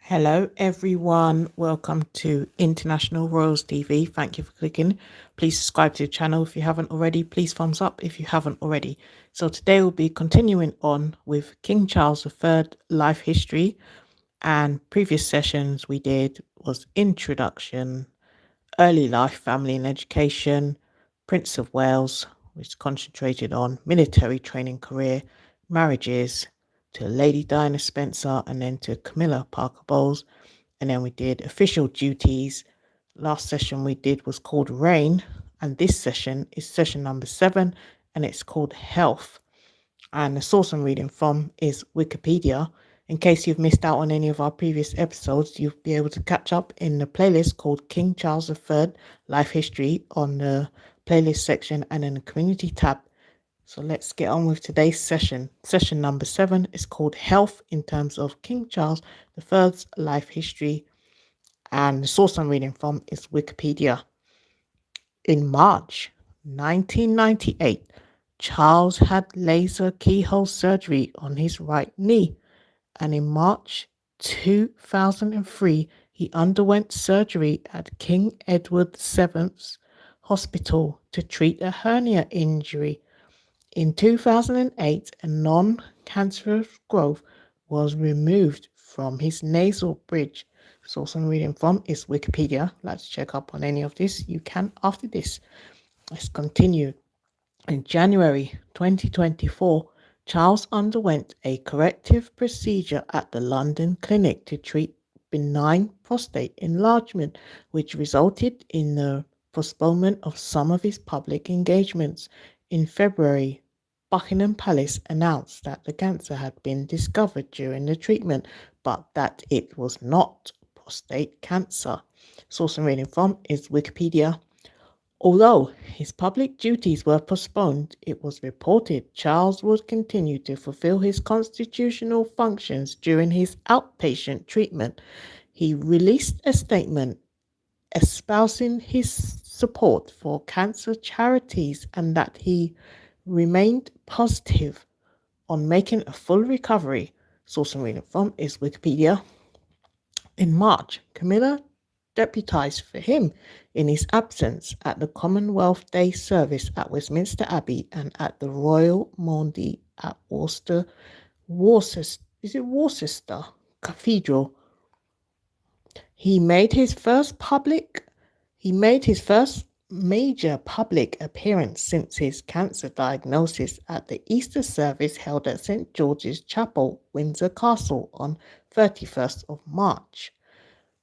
Hello, everyone. Welcome to International Royals TV. Thank you for clicking. Please subscribe to the channel if you haven't already. Please thumbs up if you haven't already. So today we'll be continuing on with King Charles III life history. And previous sessions we did was introduction, early life, family and education, Prince of Wales, which concentrated on military training career, marriages, to Lady Diana Spencer, and then to Camilla Parker Bowles. And then we did official duties. Last session we did was called Reign, and this session is session number 7, and it's called Health. And the source I'm reading from is Wikipedia. In case you've missed out on any of our previous episodes, you'll be able to catch up in the playlist called King Charles III Life History on the playlist section and in the community tab. So let's get on with today's session. Session number 7 is called Health in terms of King Charles III's life history. And the source I'm reading from is Wikipedia. In March 1998, Charles had laser keyhole surgery on his right knee, and in March 2003, he underwent surgery at King Edward VII's Hospital to treat a hernia injury. In 2008, a non-cancerous growth was removed from his nasal bridge. Source I'm reading from is Wikipedia. Let's check up on any of this. You can after this. Let's continue. In January 2024, Charles underwent a corrective procedure at the London clinic to treat benign prostate enlargement, which resulted in the postponement of some of his public engagements. In February, Buckingham Palace announced that the cancer had been discovered during the treatment, but that it was not prostate cancer. Source I'm reading from is Wikipedia. Although his public duties were postponed, it was reported Charles would continue to fulfill his constitutional functions during his outpatient treatment. He released a statement espousing his support for cancer charities and that he remained positive on making a full recovery. Source I'm reading from is Wikipedia. In March, Camilla deputised for him in his absence at the Commonwealth Day service at Westminster Abbey and at the Royal Maundy at Worcester Cathedral. He made his first major public appearance since his cancer diagnosis at the Easter service held at St. George's Chapel, Windsor Castle on 31st of March.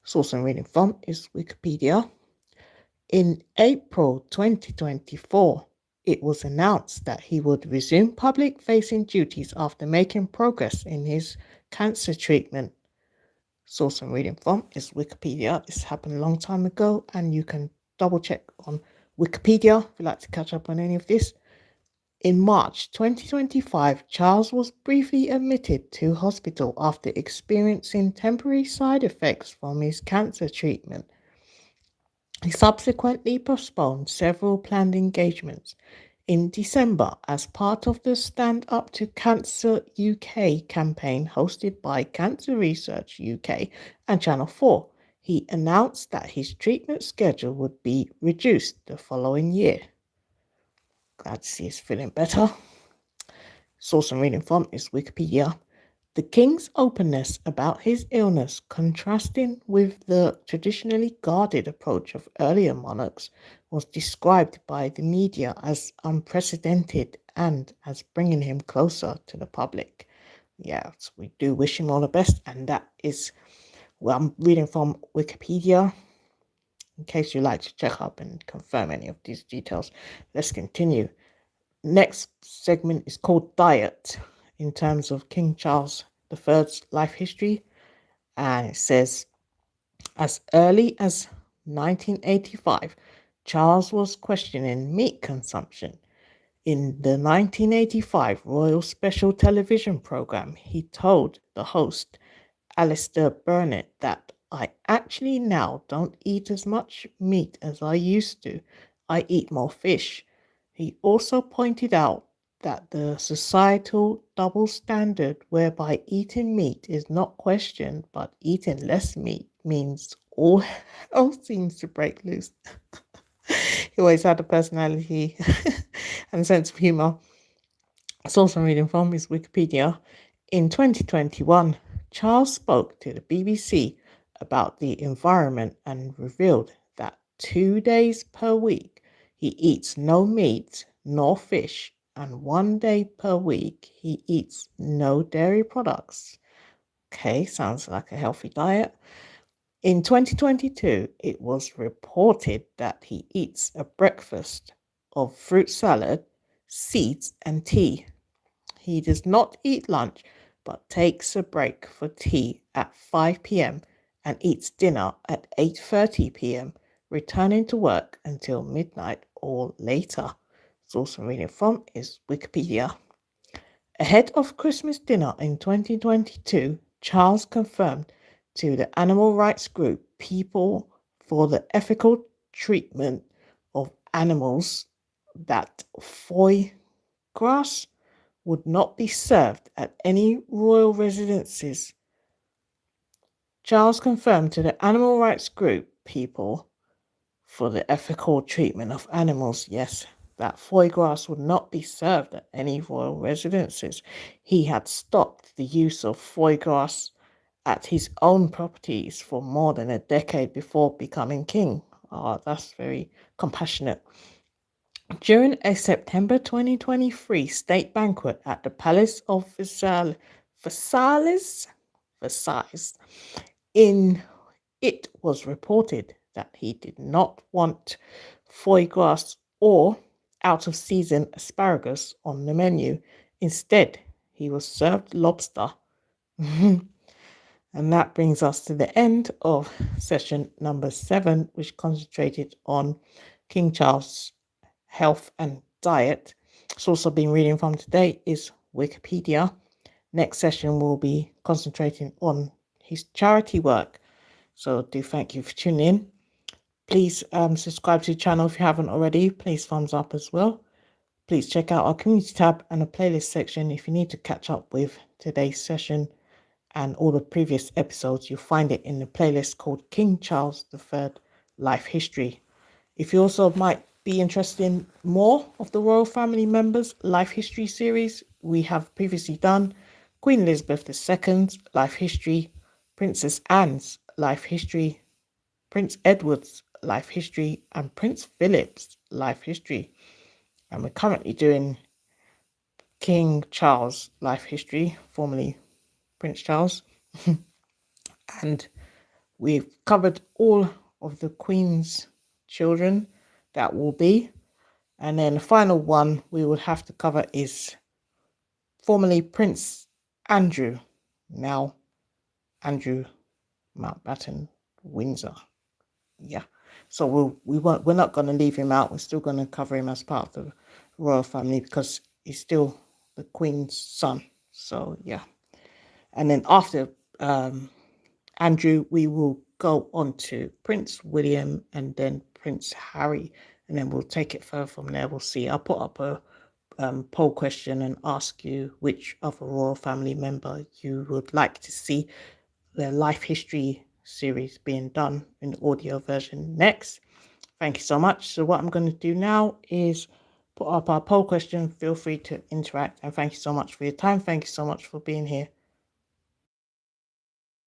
Source I'm reading from is Wikipedia. In April 2024, it was announced that he would resume public-facing duties after making progress in his cancer treatment. Source I'm reading from is Wikipedia. This happened a long time ago, and you can double check on Wikipedia if you'd like to catch up on any of this. In March 2025, Charles was briefly admitted to hospital after experiencing temporary side effects from his cancer treatment. He subsequently postponed several planned engagements. In December, as part of the Stand Up to Cancer UK campaign hosted by Cancer Research UK and Channel 4, he announced that his treatment schedule would be reduced the following year. Glad to see he's feeling better. Source I'm reading from is Wikipedia. The king's openness about his illness, contrasting with the traditionally guarded approach of earlier monarchs, was described by the media as unprecedented and as bringing him closer to the public. Yes, we do wish him all the best, and that is what I'm reading from Wikipedia. In case you'd like to check up and confirm any of these details, let's continue. Next segment is called Diet in terms of King Charles III's life history, and it says, as early as 1985, Charles was questioning meat consumption. In the 1985 Royal Special Television Programme, he told the host, Alistair Burnett, that I actually now don't eat as much meat as I used to. I eat more fish. He also pointed out that the societal double standard whereby eating meat is not questioned, but eating less meat means all hell seems to break loose. He always had a personality and a sense of humour. Source I'm reading from is Wikipedia. In 2021, Charles spoke to the BBC about the environment and revealed that 2 days per week he eats no meat nor fish, and 1 day per week he eats no dairy products. Okay, sounds like a healthy diet. In 2022, it was reported that he eats a breakfast of fruit salad, seeds, and tea. He does not eat lunch, but takes a break for tea at 5 p.m. and eats dinner at 8:30 p.m., returning to work until midnight or later. Source I'm reading from is Wikipedia. Ahead of Christmas dinner in 2022, Charles confirmed to the animal rights group People for the Ethical Treatment of Animals that foie gras would not be served at any royal residences. Charles confirmed to the animal rights group People for the Ethical Treatment of Animals, yes, that foie gras would not be served at any royal residences. He had stopped the use of foie gras at his own properties for more than a decade before becoming king. Oh, that's very compassionate. During a September 2023 state banquet at the Palace of Versailles, in it was reported that he did not want foie gras or out of season asparagus on the menu. Instead, he was served lobster. And that brings us to the end of session number 7, which concentrated on King Charles' health and diet. Source I've been reading from today is Wikipedia. Next session will be concentrating on his charity work. So do thank you for tuning in. Please subscribe to the channel if you haven't already. Please thumbs up as well. Please check out our community tab and the playlist section if you need to catch up with today's session and all the previous episodes. You'll find it in the playlist called King Charles III Life History. If you also might be interested in more of the royal family members' life history series, we have previously done Queen Elizabeth II's life history, Princess Anne's life history, Prince Edward's life history, and Prince Philip's life history. And we're currently doing King Charles' life history, formerly Prince Charles. And we've covered all of the Queen's children that will be. And then the final one we will have to cover is formerly Prince Andrew, now Andrew Mountbatten Windsor. Yeah. So we're not going to leave him out. We're still going to cover him as part of the royal family because he's still the Queen's son. So yeah. And then after Andrew, we will go on to Prince William and then Prince Harry, and then we'll take it further from there. We'll see. I'll put up a poll question and ask you which other royal family member you would like to see the life history series being done in the audio version next. Thank you so much. So what I'm going to do now is put up our poll question. Feel free to interact, and thank you so much for your time. Thank you so much for being here.